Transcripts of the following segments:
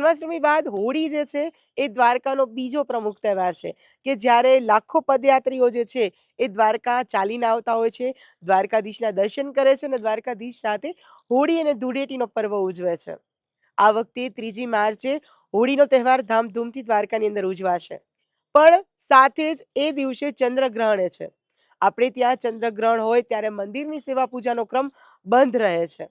જન્માષ્ટમી બાદ હોળી જે છે એ દ્વારકાનો બીજો પ્રમુખ તહેવાર છે કે જ્યારે લાખો પદયાત્રીઓ જે છે એ દ્વારકા ચાલીને આવતા હોય છે, દ્વારકાધીશના દર્શન કરે છે અને દ્વારકાધીશ સાથે હોળી અને ધૂળેટીનો પર્વ ઉજવે છે. આ વખતે 3જી માર્ચે હોળીનો તહેવાર ધામધૂમથી દ્વારકાની અંદર ઉજવાશે. પણ સાથે જ એ દિવસે ચંદ્રગ્રહણ છે. આપણે ત્યાં ચંદ્રગ્રહણ હોય ત્યારે મંદિરની સેવા પૂજાનો ક્રમ બંધ રહે છે.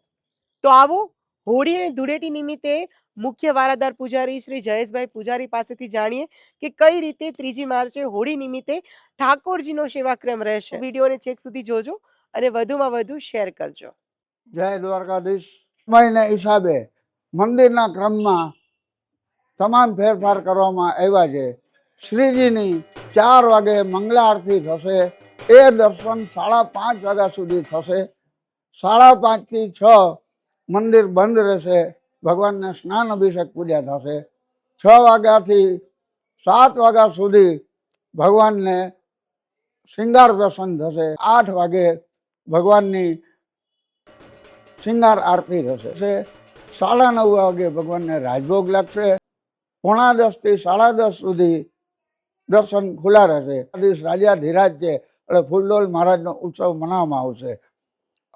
તો આવો હોળી અને ધૂળેટી નિમિત્તે મુખ્ય વારાદાર પૂજારી શ્રી જયેશભાઈ પૂજારી પાસેથી જાણીએ કે કઈ રીતે 3જી માર્ચે હોળી નિમિત્તે ઠાકોરજીનો સેવાક્રમ રહેશે. વિડીયોને છેક સુધી જોજો અને વધુમાં વધુ શેર કરજો. જય દ્વારકાધીશ. સમયના હિસાબે મંદિરના ક્રમમાં તમામ ફેરફાર કરવામાં આવ્યા છે. શ્રીજીની 4 વાગે મંગલા આરતી થશે. એ દર્શન 5:30 વાગ્યા સુધી થશે. 5:30 થી 6 મંદિર બંધ રહેશે. ભગવાનને સ્નાન અભિષેક પૂજા થશે. 6 વાગ્યાથી 7 વાગ્યા સુધી ભગવાનને શૃંગાર દર્શન થશે. 8 વાગે ભગવાનની શૃંગાર આરતી થશે. 9:30 વાગે ભગવાનને રાજભોગ લાગશે. 9:45 થી 10:30 સુધી દર્શન ખુલ્લા રહેશે. રાજા ધીરાજ છે એટલે ફૂલડોલ મહારાજનો ઉત્સવ મનાવવામાં આવશે.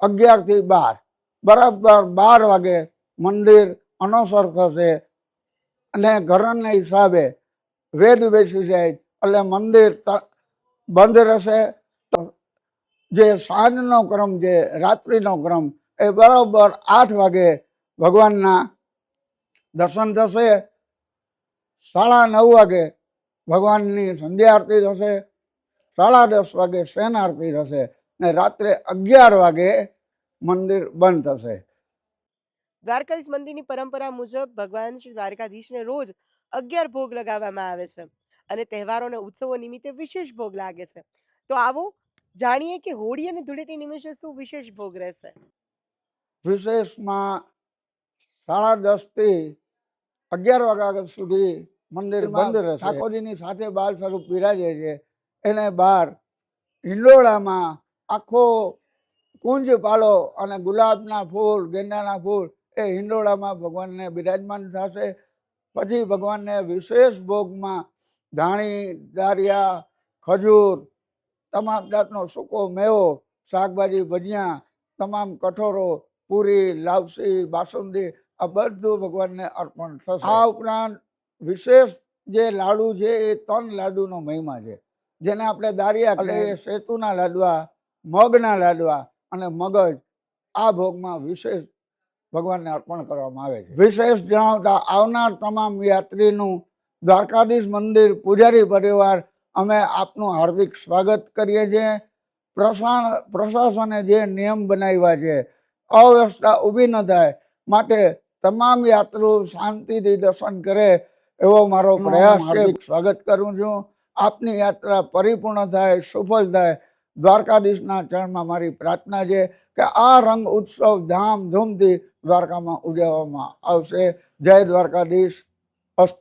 11 થી 12 બરાબર 12 વાગે મંદિર અનોસર થશે અને ઘરના હિસાબે વેદ બેસી જાય એટલે મંદિર બંધ રહેશે. જે સાંજનો ક્રમ છે, રાત્રિનો ક્રમ, એ બરાબર 8 વાગે ભગવાનના દર્શન થશે. 9:30 વાગે ભગવાનની સંધ્યા આરતી થશે. 10:30 વાગે શયન આરતી થશે ને રાત્રે 11 વાગે મંદિર બંધ થશે. દ્વારકાધીશ મંદિરની પરંપરા મુજબ ભગવાન શ્રી દ્વારકાધીશને રોજ 11 ભોગ લગાવવામાં આવે છે અને તહેવારો અને ઉત્સવો નિમિત્તે વિશેષ ભોગ લાગે છે. તો આવો જાણીએ કે હોળી અને ધૂળેટી નિમિત્તે શું વિશેષ ભોગ રહેશે. વિશેષમાં 10:30 થી 11 વાગ્યા સુધી મંદિર બંધ રહેશે. ઠાકોરજીની સાથે બાલ સ્વરૂપ બિરાજે છે. એને બહાર હિંડોળામાં આખો કુંજ પાલો અને ગુલાબના ફૂલ, ગેંદાના ફૂલ એ હિંડોળામાં ભગવાનને બિરાજમાન થશે. પછી ભગવાનને વિશેષ ભોગમાં ધાણી, દારિયા, ખજૂર, તમામ જાતનો સૂકો મેવો, શાકભાજી, ભજીયા, તમામ કઠોરો, પૂરી, લાપસી, બાસુંદી આ બધું ભગવાનને અર્પણ થશે. આ ઉપરાંત વિશેષ જે લાડુ છે એ 3 લાડુનો મહિમા છે, જેને આપણે દારિયા કહીએ. સેતુના લાડવા, મગના લાડવા અને મગજ આ ભોગમાં વિશેષ ભગવાનને અર્પણ કરવામાં આવે છે. વિશેષ જણાવતા આવનાર તમામ યાત્રીનું દ્વારકાધીશ મંદિર પૂજારી પરિવાર અમે આપનું હાર્દિક સ્વાગત કરીએ છીએ. પ્રશાસને જે નિયમ બનાવ્યા છે, અવ્યવસ્થા ઊભી ન થાય માટે તમામ યાત્રીઓ શાંતિથી દર્શન કરે એવો મારો પ્રયાસ છે. સ્વાગત કરું છું. આપની યાત્રા પરિપૂર્ણ થાય, સફળ થાય, દ્વારકાધીશના ચરણમાં મારી પ્રાર્થના છે કે આ રંગ ઉત્સવ ધામધૂમથી દ્વારકામાં ઉજવવામાં આવશે. જય દ્વારકાધીશ. અસ્તુ.